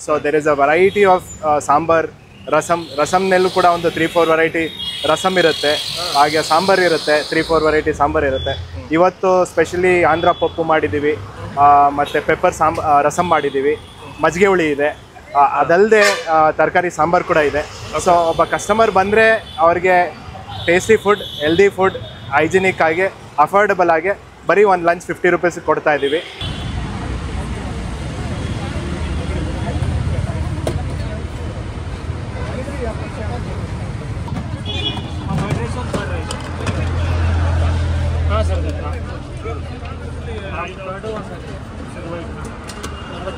So there is a variety of sambar, ರಸಮ್ನಲ್ಲೂ ಕೂಡ ಒಂದು 3-4 ವೆರೈಟಿ ರಸಮ್ ಇರುತ್ತೆ, ಹಾಗೆ ಸಾಂಬಾರ್ ಇರುತ್ತೆ, 3-4 ವೆರೈಟಿ ಸಾಂಬಾರ್ ಇರುತ್ತೆ. ಇವತ್ತು ಸ್ಪೆಷಲಿ ಆಂಧ್ರ ಪಪ್ಪು ಮಾಡಿದ್ದೀವಿ, ಮತ್ತು ಪೆಪ್ಪರ್ ರಸಮ್ ಮಾಡಿದ್ದೀವಿ, ಮಜ್ಜಿಗೆ ಹುಳಿ ಇದೆ, ಅದಲ್ಲದೆ ತರಕಾರಿ ಸಾಂಬಾರು ಕೂಡ ಇದೆ. ಸೊ ಒಬ್ಬ ಕಸ್ಟಮರ್ ಬಂದರೆ ಅವ್ರಿಗೆ tasty food, healthy food, hygienic ಆಗಿ, ಅಫೋರ್ಡಬಲ್ ಆಗಿ ಬರೀ ಒಂದು ಲಂಚ್ 50 ರೂಪೀಸ್ ಕೊಡ್ತಾ ಇದ್ದೀವಿ.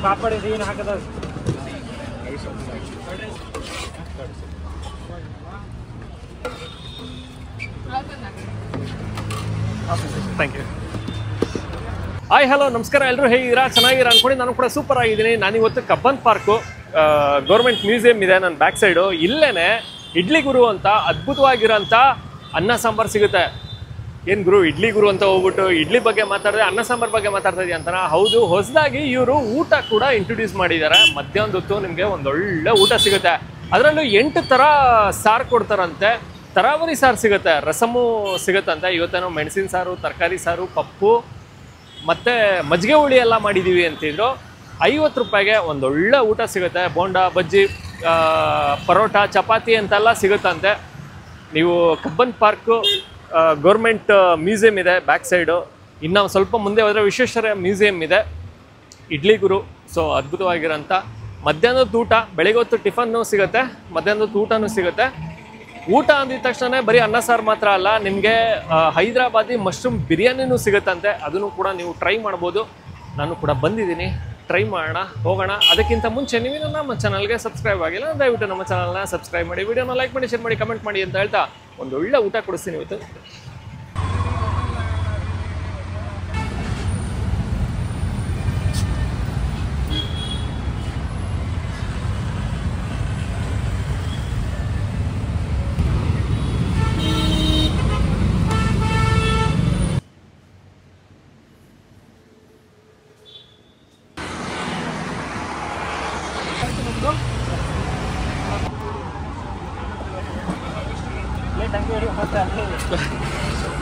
ಪಾಪಡ್ ಇದೆ ಏನು ಹಾಕದ ಥ್ಯಾಂಕ್ ಯು. ಹಾಯ್ ಹಲೋ ನಮಸ್ಕಾರ, ಎಲ್ಲರೂ ಹೇಗಿದ್ದೀರಾ? ಚೆನ್ನಾಗಿದ್ದೀರಾ ಅನ್ಕೊಂಡು ನಾನು ಕೂಡ ಸೂಪರ್ ಆಗಿದ್ದೀನಿ. ನಾನಿವತ್ತು ಕಬ್ಬನ್ ಪಾರ್ಕು ಗೌರ್ಮೆಂಟ್ ಮ್ಯೂಸಿಯಂ ಇದೆ ನನ್ನ ಬ್ಯಾಕ್ ಸೈಡು. ಇಲ್ಲೇನೆ ಇಡ್ಲಿ ಗುರು ಅಂತ ಅದ್ಭುತವಾಗಿರೋಂಥ ಅನ್ನ ಸಾಂಬಾರು ಸಿಗುತ್ತೆ. ಏನು ಗುರು ಇಡ್ಲಿ ಗುರು ಅಂತ ಹೋಗ್ಬಿಟ್ಟು ಇಡ್ಲಿ ಬಗ್ಗೆ ಮಾತಾಡಿದ್ರೆ ಅನ್ನ ಸಾಂಬಾರು ಬಗ್ಗೆ ಮಾತಾಡ್ತಾ ಇದೆಯಾ ಅಂತಾನ? ಹೌದು, ಹೊಸದಾಗಿ ಇವರು ಊಟ ಕೂಡ ಇಂಟ್ರೊಡ್ಯೂಸ್ ಮಾಡಿದ್ದಾರೆ. ಮಧ್ಯಾಹ್ನದ ಹೊತ್ತು ನಿಮಗೆ ಒಂದೊಳ್ಳೆ ಊಟ ಸಿಗುತ್ತೆ. ಅದರಲ್ಲೂ 8 ಥರ ಸಾರು ಕೊಡ್ತಾರಂತೆ. ತರಾವರಿ ಸಾರು ಸಿಗುತ್ತೆ, ರಸಮು ಸಿಗುತ್ತಂತೆ. ಇವತ್ತೇನೋ ಮೆಣಸಿನ ಸಾರು, ತರಕಾರಿ ಸಾರು, ಪಪ್ಪು ಮತ್ತು ಮಜ್ಜಿಗೆ ಹುಳಿ ಎಲ್ಲ ಮಾಡಿದ್ದೀವಿ ಅಂತಿದ್ರು. 50 ರೂಪಾಯಿಗೆ ಒಂದೊಳ್ಳೆ ಊಟ ಸಿಗುತ್ತೆ. ಬೋಂಡ, ಬಜ್ಜಿ, ಪರೋಟ, ಚಪಾತಿ ಅಂತೆಲ್ಲ ಸಿಗುತ್ತಂತೆ. ನೀವು ಕಬ್ಬನ್ ಪಾರ್ಕು ಗೌರ್ಮೆಂಟ್ ಮ್ಯೂಸಿಯಂ ಇದೆ ಬ್ಯಾಕ್ ಸೈಡು. ಇನ್ನು ಸ್ವಲ್ಪ ಮುಂದೆ ಹೋದರೆ ವಿಶ್ವೇಶ್ವರಯ್ಯ ಮ್ಯೂಸಿಯಂ ಇದೆ, ಇಡ್ಲಿ ಗುರು. ಸೊ ಅದ್ಭುತವಾಗಿರೋಂಥ ಮಧ್ಯಾಹ್ನದ ಊಟ, ಬೆಳಿಗ್ಗೆ ಹೊತ್ತು ಟಿಫನ್ನು ಸಿಗುತ್ತೆ, ಮಧ್ಯಾಹ್ನದ ಊಟನೂ ಸಿಗುತ್ತೆ. ಊಟ ಅಂದಿದ ತಕ್ಷಣ ಬರೀ ಅನ್ನ ಸಾರು ಮಾತ್ರ ಅಲ್ಲ, ನಿಮಗೆ ಹೈದ್ರಾಬಾದಿ ಮಶ್ರೂಮ್ ಬಿರಿಯಾನಿನೂ ಸಿಗುತ್ತಂತೆ. ಅದನ್ನು ಕೂಡ ನೀವು ಟ್ರೈ ಮಾಡ್ಬೋದು. ನಾನು ಕೂಡ ಬಂದಿದ್ದೀನಿ, ಟ್ರೈ ಮಾಡೋಣ, ಹೋಗೋಣ. ಅದಕ್ಕಿಂತ ಮುಂಚೆ ನೀವು ನಮ್ಮ ಚಾನಲ್ಗೆ ಸಬ್ಸ್ಕ್ರೈಬ್ ಆಗಿಲ್ಲ ದಯವಿಟ್ಟು ನಮ್ಮ ಚಾನಲ್ನ ಸಬ್ಸ್ಕ್ರೈಬ್ ಮಾಡಿ, ವಿಡಿಯೋನ ಲೈಕ್ ಮಾಡಿ, ಶೇರ್ ಮಾಡಿ, ಕಮೆಂಟ್ ಮಾಡಿ ಅಂತ ಹೇಳ್ತಾ ಒಂದು ಒಳ್ಳೆ ಊಟ ಕೊಡಿಸ್ತೀನಿ ಇವತ್ತು.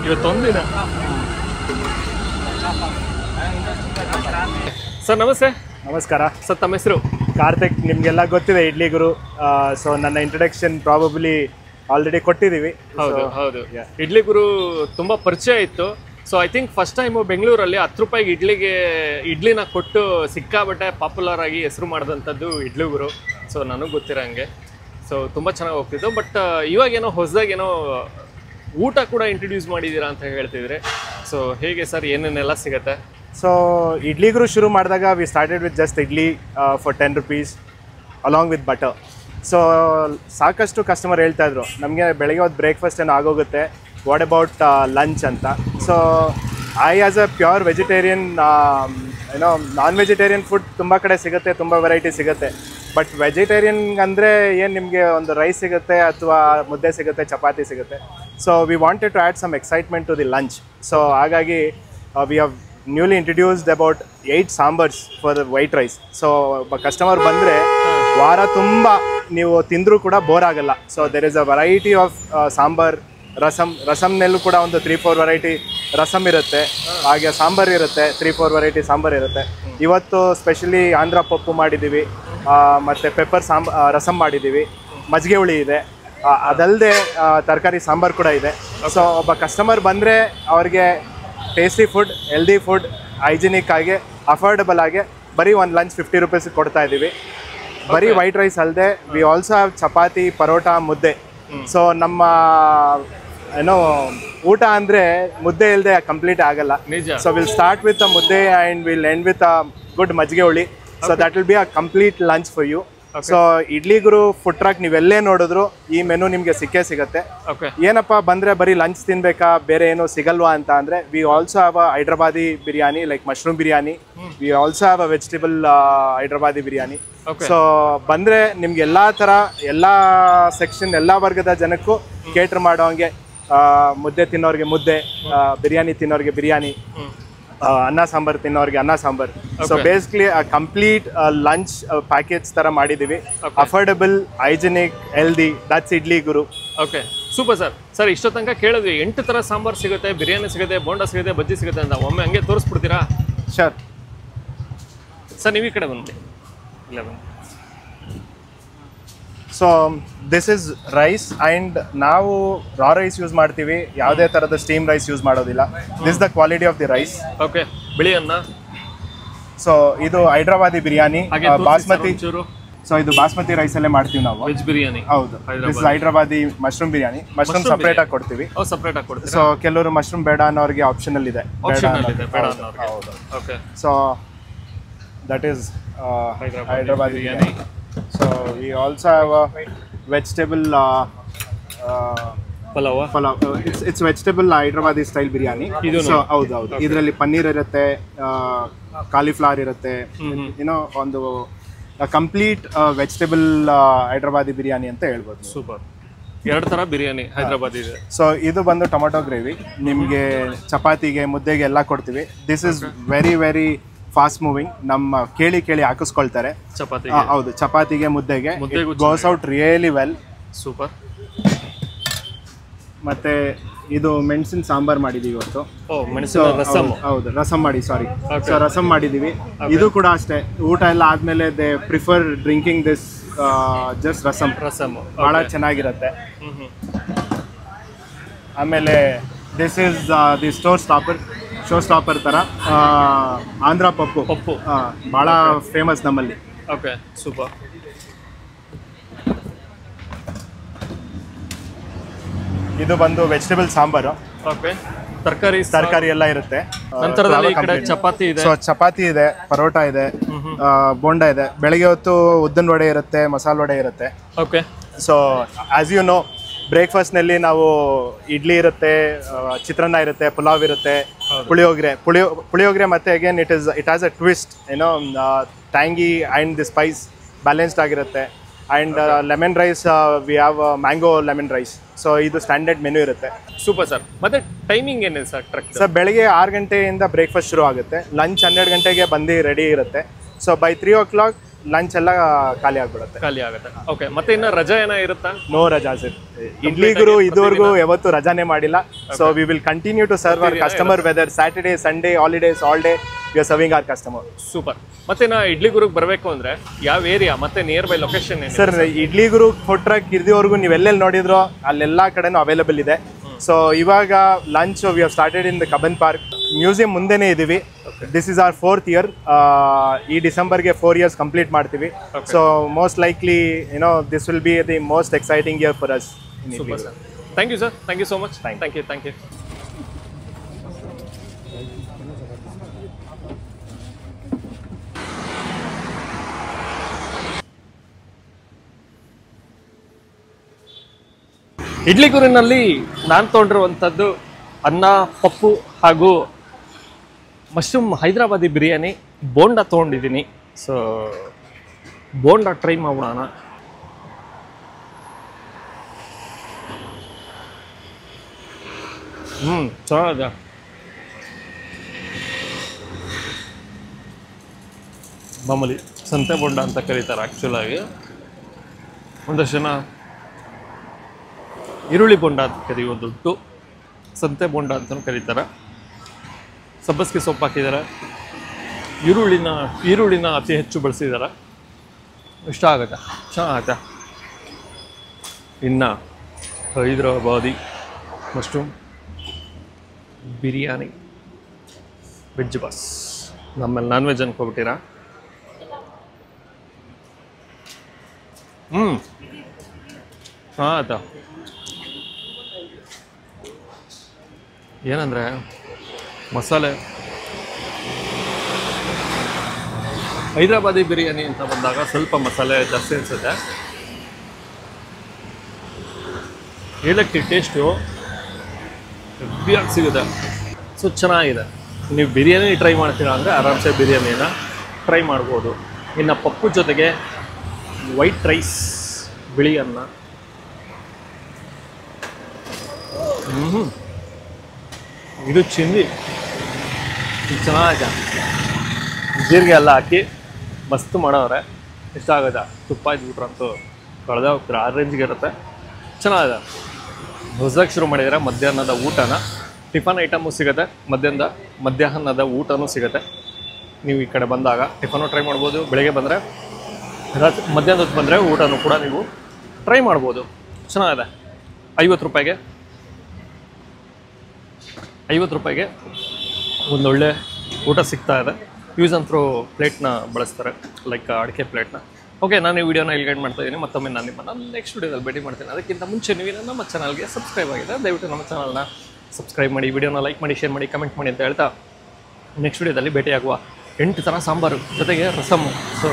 ಇವತ್ತೊಂದಿನ ಸರ್ ನಮಸ್ತೆ. ನಮಸ್ಕಾರ ಸರ್, ತಮ್ಮ ಹೆಸರು? ಕಾರ್ತಿಕ್. ನಿಮಗೆಲ್ಲ ಗೊತ್ತಿದೆ ಇಡ್ಲಿ ಗುರು. ಸೊ ನನ್ನ ಇಂಟ್ರೊಡಕ್ಷನ್ ಪ್ರಾಬಬ್ಲಿ ಆಲ್ರೆಡಿ ಕೊಟ್ಟಿದ್ದೀವಿ. ಹೌದು ಹೌದು, ಇಡ್ಲಿ ಗುರು ತುಂಬ ಪರಿಚಯ ಇತ್ತು. So I think first time ಬೆಂಗಳೂರಲ್ಲಿ 10 ರೂಪಾಯಿಗೆ ಇಡ್ಲಿನ ಕೊಟ್ಟು ಸಿಕ್ಕಾಬಟ್ಟೆ ಪಾಪ್ಯುಲರ್ ಆಗಿ ಹೆಸರು ಮಾಡಿದಂಥದ್ದು ಇಡ್ಲಿ ಗುರು. ಸೊ ನನಗೆ ಗೊತ್ತಿರೋ ಹಂಗೆ ಸೊ ತುಂಬ ಚೆನ್ನಾಗಿ ಹೋಗ್ತಿತ್ತು. ಬಟ್ ಇವಾಗೇನೋ ಹೊಸದಾಗೇನೋ ಊಟ ಕೂಡ ಇಂಟ್ರೊಡ್ಯೂಸ್ ಮಾಡಿದ್ದೀರಾ ಅಂತ ಹೇಳ್ತಿದ್ರೆ. ಸೊ ಹೇಗೆ ಸರ್, ಏನೇನೆಲ್ಲ ಸಿಗುತ್ತೆ? ಸೊ ಇಡ್ಲಿ ಗುರು ಶುರು ಮಾಡಿದಾಗ we started with just idli for 10 rupees along with butter. So ಸಾಕಷ್ಟು ಕಸ್ಟಮರ್ ಹೇಳ್ತಾಯಿದ್ರು ನಮಗೆ ಬೆಳಗ್ಗೆ ಹೊತ್ತು ಬ್ರೇಕ್ಫಾಸ್ಟ್ ಏನೋ ಆಗೋಗುತ್ತೆ, ವಾಟ್ ಅಬೌಟ್ ಲಂಚ್ ಅಂತ. So I as a pure vegetarian, ಏನೋ ನಾನ್ ವೆಜಿಟೇರಿಯನ್ ಫುಡ್ ತುಂಬ ಕಡೆ ಸಿಗುತ್ತೆ, ತುಂಬ ವೆರೈಟಿ ಸಿಗುತ್ತೆ. ಬಟ್ ವೆಜಿಟೇರಿಯನ್ ಅಂದರೆ ಏನು, ನಿಮಗೆ ಒಂದು ರೈಸ್ ಸಿಗುತ್ತೆ ಅಥವಾ ಮುದ್ದೆ ಸಿಗುತ್ತೆ, ಚಪಾತಿ ಸಿಗುತ್ತೆ. So we wanted to add some excitement to the lunch. So ಹಾಗಾಗಿ we have newly introduced about 8 sambars for the white rice. So ಒಬ್ಬ ಕಸ್ಟಮರ್ ಬಂದರೆ ವಾರ ತುಂಬ ನೀವು ತಿಂದರೂ ಕೂಡ ಬೋರ್ ಆಗಲ್ಲ. So there is a variety of sambar, ರಸಮ್ನಲ್ಲೂ ಕೂಡ ಒಂದು 3-4 ವೆರೈಟಿ ರಸಮ್ ಇರುತ್ತೆ, ಹಾಗೆ ಸಾಂಬಾರು ಇರುತ್ತೆ, 3-4 ವೆರೈಟಿ ಸಾಂಬಾರು ಇರುತ್ತೆ. ಇವತ್ತು ಸ್ಪೆಷಲಿ ಆಂಧ್ರ ಪಪ್ಪು ಮಾಡಿದ್ದೀವಿ, ಮತ್ತು ಪೆಪ್ಪರ್ ರಸಮ್ ಮಾಡಿದ್ದೀವಿ, ಮಜ್ಜಿಗೆ ಹುಳಿ ಇದೆ, ಅದಲ್ಲದೆ ತರಕಾರಿ ಸಾಂಬಾರು ಕೂಡ ಇದೆ. ಸೊ ಒಬ್ಬ ಕಸ್ಟಮರ್ ಬಂದರೆ ಅವ್ರಿಗೆ tasty food, healthy food, hygienic ಆಗಿ, ಅಫೋರ್ಡಬಲ್ ಆಗಿ ಬರೀ ಒಂದು ಲಂಚ್ 50 ರೂಪೀಸ್ ಕೊಡ್ತಾ ಇದ್ದೀವಿ. ಬರೀ ವೈಟ್ ರೈಸ್ ಅಲ್ಲದೆ we also have chapati, paratha, mudde. So ನಮ್ಮ ಏನೋ ಊಟ ಅಂದರೆ ಮುದ್ದೆ ಇಲ್ಲದೆ ಕಂಪ್ಲೀಟ್ ಆಗಲ್ಲ. So will start with a mudde and will end with a good majjige huli. So that will be a complete lunch for you. So Idli Guru food truck ನೀವೆಲ್ಲೇ ನೋಡಿದ್ರು ಈ ಮೆನು ನಿಮಗೆ ಸಿಕ್ಕೇ ಸಿಗುತ್ತೆ. ಏನಪ್ಪ ಬಂದರೆ ಬರೀ ಲಂಚ್ ತಿನ್ಬೇಕಾ, ಬೇರೆ ಏನೋ ಸಿಗಲ್ವಾ ಅಂತ ಅಂದರೆ V also have a Hyderabadi biryani like mushroom biryani. V also have a vegetable Hyderabadi biryani. So ಬಂದರೆ ನಿಮ್ಗೆ ಎಲ್ಲ ಥರ, ಎಲ್ಲ ಸೆಕ್ಷನ್, ಎಲ್ಲ ವರ್ಗದ ಜನಕ್ಕೂ ಕೇಟರ್ ಮಾಡೋ ಹಂಗೆ, ಮುದ್ದೆ ತಿನ್ನೋರಿಗೆ ಮುದ್ದೆ, ಬಿರಿಯಾನಿ ತಿನ್ನೋರಿಗೆ ಬಿರಿಯಾನಿ, ಅನ್ನ ಸಾಂಬಾರ್ ತಿನ್ನೋರಿಗೆ ಅನ್ನ sambar. So basically complete lunch package ತರ ಮಾಡಿದೀವಿ. Affordable, hygienic, healthy. That's idli Guru. Okay, super sir. Sir ಇಷ್ಟೋ ತನಕ ಕೇಳಿದ್ವಿ 8 ಥರ ಸಾಂಬಾರ್ ಸಿಗುತ್ತೆ, ಬಿರಿಯಾನಿ ಸಿಗುತ್ತೆ, ಬೋಂಡಾ ಸಿಗುತ್ತೆ, ಬಜ್ಜಿ ಸಿಗುತ್ತೆ ಅಂತ. ಒಮ್ಮೆ ಹಂಗೆ ತೋರಿಸ್ಬಿಡ್ತೀರಾ? ಶೋರ್ ಸರ್, ನೀವು ಈ ಕಡೆ ಬಂದ್ಬಿಡಿ. ಇಲ್ಲ ಬನ್ನಿ. So this is rice and ನಾವು ರಾ ರೈಸ್ ಯೂಸ್ ಮಾಡ್ತೀವಿ, ಯಾವುದೇ ಥರದ ಸ್ಟೀಮ್ ರೈಸ್ ಯೂಸ್ ಮಾಡೋದಿಲ್ಲ. This the quality of the rice. Okay, ಬಿಳಿ ಅನ್ನ. ಸೊ ಇದು ಹೈದ್ರಾಬಾದಿ ಬಿರಿಯಾನಿ, ಬಾಸ್ಮತಿ. ಚೂರು. ಸೊ ಇದು ಬಾಸ್ಮತಿ ರೈಸಲ್ಲೇ ಮಾಡ್ತೀವಿ ನಾವು. ವೆಜ್ ಬಿರಿಯಾನಿ. ಹೌದು, this Hyderabadi mushroom biryani. Mushroom separate ಆಗಿ ಕೊಡ್ತೀವಿ. ಸಪ್ರೇಟ್ ಆಗಿ ಕೊಡ್ತೀವಿ. ಸೊ ಕೆಲವರು ಮಶ್ರೂಮ್ ಬೇಡ ಅನ್ನೋರಿಗೆ ಆಪ್ಷನಲ್ ಇದೆ. ಹೌದು. Okay, so that is Hyderabadi biryani. So we also have a vegetable pulao. It's vegetable Hyderabadi style biryani. So ಹೌದು, ಇದರಲ್ಲಿ ಪನ್ನೀರ್ ಇರುತ್ತೆ, ಕಾಲಿಫ್ಲವರ್ ಇರುತ್ತೆ, ಏನೋ ಒಂದು ಕಂಪ್ಲೀಟ್ ವೆಜಿಟೇಬಲ್ ಹೈದ್ರಾಬಾದಿ ಬಿರಿಯಾನಿ ಅಂತ ಹೇಳ್ಬೋದು. ಸೂಪರ್. 2 ಥರ ಬಿರಿಯಾನಿ ಹೈದ್ರಾಬಾದ್ ಇದೆ. ಸೊ ಇದು ಬಂದು ಟೊಮೆಟೊ ಗ್ರೇವಿ. ನಿಮಗೆ ಚಪಾತಿಗೆ, ಮುದ್ದೆಗೆ ಎಲ್ಲ ಕೊಡ್ತೀವಿ. This is very very fast moving. ನಮ್ಮ ಕೇಳಿ ಹಾಕಿಸ್ಕೊಳ್ತಾರೆ. ಚಪಾತಿ. ಹೌದು, ಚಪಾತಿಗೆ, ಮುದ್ದೆಗೆ goes out really well. Super. ಮತ್ತೆ ಇದು ಮೆಣಸಿನ ಸಾಂಬಾರ್ ಮಾಡಿದೀವಿ ಇವತ್ತು. ಹೌದು, ರಸಮ್ ಮಾಡಿ, ಸಾರಿ. ಸೊ ರಸಮ್ ಮಾಡಿದೀವಿ. ಇದು ಕೂಡ ಅಷ್ಟೇ, ಊಟ ಎಲ್ಲ ಆದ್ಮೇಲೆ they prefer drinking this just rasam. ಬಹಳ ಚೆನ್ನಾಗಿರುತ್ತೆ. ಆಮೇಲೆ this is the show stopper ತರ ಆಂಧ್ರ ಪಪ್ಪು ಬಹಳ ಫೇಮಸ್ ನಮ್ಮಲ್ಲಿ. Okay, super. ಇದು ಬಂದು ವೆಜಿಟೇಬಲ್ ಸಾಂಬಾರು. ಓಕೆ, ತರಕಾರಿ ಎಲ್ಲ ಇರುತ್ತೆ. ನಂತರದಲ್ಲಿ ಈ ಕಡೆ ಚಪಾತಿ ಇದೆ. ಸೊ ಚಪಾತಿ ಇದೆ, ಪರೋಟ ಇದೆ, ಬೋಂಡಾ ಇದೆ. ಬೆಳಗ್ಗೆ ಹೊತ್ತು ಉದ್ದಿನ ವಡೆ ಇರುತ್ತೆ, ಮಸಾಲೆ ವಡೆ ಇರುತ್ತೆ. Okay. So as you know, ಬ್ರೇಕ್ಫಾಸ್ಟ್ನಲ್ಲಿ ನಾವು ಇಡ್ಲಿ ಇರುತ್ತೆ, ಚಿತ್ರಾನ್ನ ಇರುತ್ತೆ, ಪುಲಾವ್ ಇರುತ್ತೆ, ಪುಳಿಯೋಗರೆ ಮತ್ತೆ again it has a twist, ಏನೋ tangy and the spice balanced ಆಗಿರುತ್ತೆ. And lemon rice, we have mango lemon rice. So ಇದು ಸ್ಟ್ಯಾಂಡರ್ಡ್ ಮೆನು ಇರುತ್ತೆ. Super sir. ಮತ್ತೆ ಟೈಮಿಂಗ್ ಏನಿದೆ ಸರ್ ಟ್ರಕ್? ಸರ್ ಬೆಳಗ್ಗೆ 6 ಗಂಟೆಯಿಂದ ಬ್ರೇಕ್ಫಾಸ್ಟ್ ಶುರು ಆಗುತ್ತೆ. ಲಂಚ್ 12 ಗಂಟೆಗೆ ಬಂದು ರೆಡಿ ಇರುತ್ತೆ. ಸೊ ಬೈ 3 o'clock ಲಂಚ್ ಎಲ್ಲ ಖಾಲಿ ಆಗುತ್ತೆ. ಓಕೆ, ಮತ್ತೆ ಇನ್ನು ರಜಾ ಏನೋ ಇರುತ್ತಾ? ನೋ ರಜಾ ಸರ್. ಇಡ್ಲಿ ಗುರು ಇದುವರೆಗೂ ಯಾವತ್ತು ರಜಾನೇ ಮಾಡಿಲ್ಲ. So we will continue to serve our customer, whether Saturday, Sunday, holidays, all day we are serving our customer. Super. ಮತ್ತೆ ನಾ ಇಡ್ಲಿ ಗುರುಗೆ ಬರಬೇಕು ಅಂದ್ರೆ ಯಾವ ಏರಿಯಾ ಮತ್ತೆ nearby location? Sir Idli Guru food truck ಇರ್ದಿವರೆಗೂ ನೀವೆಲ್ಲೆಲ್ಲಿ ನೋಡಿದ್ರೋ ಅಲ್ಲೆಲ್ಲ ಕಡೆನೂ ಅವೈಲೇಬಲ್ ಇದೆ. ಸೊ ಇವಾಗ lunch we have started in the Cubbon park museum ಮುಂದೆನೇ ಇದ್ದೀವಿ. This is our 4th year. ಈ ಡಿಸೆಂಬರ್ಗೆ 4 years ಕಂಪ್ಲೀಟ್ ಮಾಡ್ತೀವಿ. So most likely this will be the most exciting year for us. Super sir. Thank you sir. Thank you so much. Thank you. Idli ಗುರಿನಲ್ಲಿ ನಾನು ತೊಗೊಂಡಿರುವಂಥದ್ದು ಅನ್ನ, ಪಪ್ಪು ಹಾಗೂ ಮಶ್ರೂಮ್ ಹೈದ್ರಾಬಾದಿ ಬಿರಿಯಾನಿ, ಬೋಂಡಾ ತೊಗೊಂಡಿದ್ದೀನಿ. So bonda try ಮಾಡೋಣ. ಚೆನ್ನಾಗಿದೆ. ಮಾಮೂಲಿ ಸಂತೆ ಬೋಂಡಾ ಅಂತ ಕರೀತಾರೆ ಆ್ಯಕ್ಚುಲಾಗಿ. ಒಂದಷ್ಟು ಜನ ಈರುಳ್ಳಿ ಬೋಂಡಾ ಅಂತ ಕರೆಯೋದುಂಟು, ಸಂತೆ ಬೋಂಡಾ ಅಂತಲೂ ಕರೀತಾರೆ. ಸಬ್ಬಸಿಗೆ ಸೊಪ್ಪು ಹಾಕಿದ್ದಾರೆ, ಈರುಳ್ಳಿನ ಅತಿ ಹೆಚ್ಚು ಬಳಸಿದ್ದಾರೆ. ಇಷ್ಟ ಆಗುತ್ತೆ, ಚೆನ್ನಾಗತ್ತೆ. ಇನ್ನು Hyderabadi mushroom biryani, veg boss. ನಮ್ಮಲ್ಲಿ ನಾನ್ ವೆಜ್ ಅನ್ಕೊಬಿಟ್ಟಿರಾ? ಆಯ್ತಾ. ಏನಂದರೆ ಮಸಾಲೆ ಹೈದ್ರಾಬಾದಿ ಬಿರಿಯಾನಿ ಅಂತ ಬಂದಾಗ ಸ್ವಲ್ಪ ಮಸಾಲೆ ಜಾಸ್ತಿ ಅನಿಸುತ್ತೆ. ಏಲಕ್ಕಿ ಟೇಸ್ಟು ಹೆವಿಯಾಗಿ ಸಿಗುತ್ತೆ. ಸೊ ಚೆನ್ನಾಗಿದೆ. ನೀವು ಬಿರಿಯಾನಿ ಟ್ರೈ ಮಾಡ್ತೀರಾ ಅಂದರೆ ಆರಾಮ್ಸೆ ಬಿರಿಯಾನಿನ ಟ್ರೈ ಮಾಡ್ಬೋದು. ಇನ್ನು ಪಪ್ಪು ಜೊತೆಗೆ ವೈಟ್ ರೈಸ್, ಬಿಳಿ ಅನ್ನ. ಇದು ಚಿಂದಿ ಚೆನ್ನಾಗಿದೆ. ಜೀರಿಗೆ ಎಲ್ಲ ಹಾಕಿ ಮಸ್ತ್ ಮಾಡವ್ರೆ. ಇಷ್ಟ ಆಗುತ್ತೆ. ತುಪ್ಪ ಇದ್ಬಿಟ್ರಂತೂ ಕಳೆದ ಹೋಗ್ತಾರೆ. ಆ ರೇಂಜ್ಗೆ ಇರುತ್ತೆ. ಚೆನ್ನಾಗಿದೆ. ಹೊಸದಾಗಿ ಶುರು ಮಾಡಿದರೆ ಮಧ್ಯಾಹ್ನದ ಊಟನ. ಟಿಫನ್ ಐಟಮು ಸಿಗುತ್ತೆ, ಮಧ್ಯಾಹ್ನದ ಊಟನೂ ಸಿಗುತ್ತೆ. ನೀವು ಈ ಕಡೆ ಬಂದಾಗ ಟಿಫನು ಟ್ರೈ ಮಾಡ್ಬೋದು. ಬೆಳಗ್ಗೆ ಬಂದರೆ ಮಧ್ಯಾಹ್ನದ ಹೊತ್ತು ಬಂದರೆ ಊಟನೂ ಕೂಡ ನೀವು ಟ್ರೈ ಮಾಡ್ಬೋದು. ಚೆನ್ನಾಗಿದೆ. 50 ರೂಪಾಯಿಗೆ ಒಂದೊಳ್ಳೆ ಊಟ ಸಿಗ್ತಾ ಇದೆ. ಯೂಸ್ ಆ್ಯಂಡ್ ಥ್ರೋ ಪ್ಲೇಟ್ನ ಬಳಸ್ತಾರೆ, ಲೈಕ್ ಅಡಿಕೆ ಪ್ಲೇಟ್ನ. ಓಕೆ, ನಾನು ಈ ವಿಡಿಯೋನ ಇಲ್ಲಿ ಗೈಡ್ ಮಾಡ್ತಾ ಇದ್ದೀನಿ. ಮತ್ತೊಮ್ಮೆ ನಾನು ನಿಮ್ಮನ್ನು ನೆಕ್ಸ್ಟ್ ವಿಡಿಯೋದಲ್ಲಿ ಭೇಟಿ ಮಾಡ್ತೀನಿ. ಅದಕ್ಕಿಂತ ಮುಂಚೆ ನೀವು ನಮ್ಮ ಚಾನಲ್ಗೆ ಸಬ್ಸ್ಕ್ರೈಬ್ ಆಗಿದೆ, ದಯವಿಟ್ಟು ನಮ್ಮ ಚಾನಲ್ನ ಸಬ್ಸ್ಕ್ರೈಬ್ ಮಾಡಿ, ವಿಡಿಯೋನ ಲೈಕ್ ಮಾಡಿ, ಶೇರ್ ಮಾಡಿ, ಕಮೆಂಟ್ ಮಾಡಿ ಅಂತ ಹೇಳ್ತಾ ನೆಕ್ಸ್ಟ್ ವಿಡಿಯೋದಲ್ಲಿ ಭೇಟಿಯಾಗುವ. 8 ಥರ ಸಾಂಬಾರು ಜೊತೆಗೆ ರಸಮ್ಮು. ಸೊ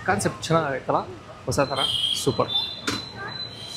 ಕಾನ್ಸೆಪ್ಟ್ ಚೆನ್ನಾಗೈತಲ್ಲ, ಹೊಸ ಥರ, ಸೂಪರ್.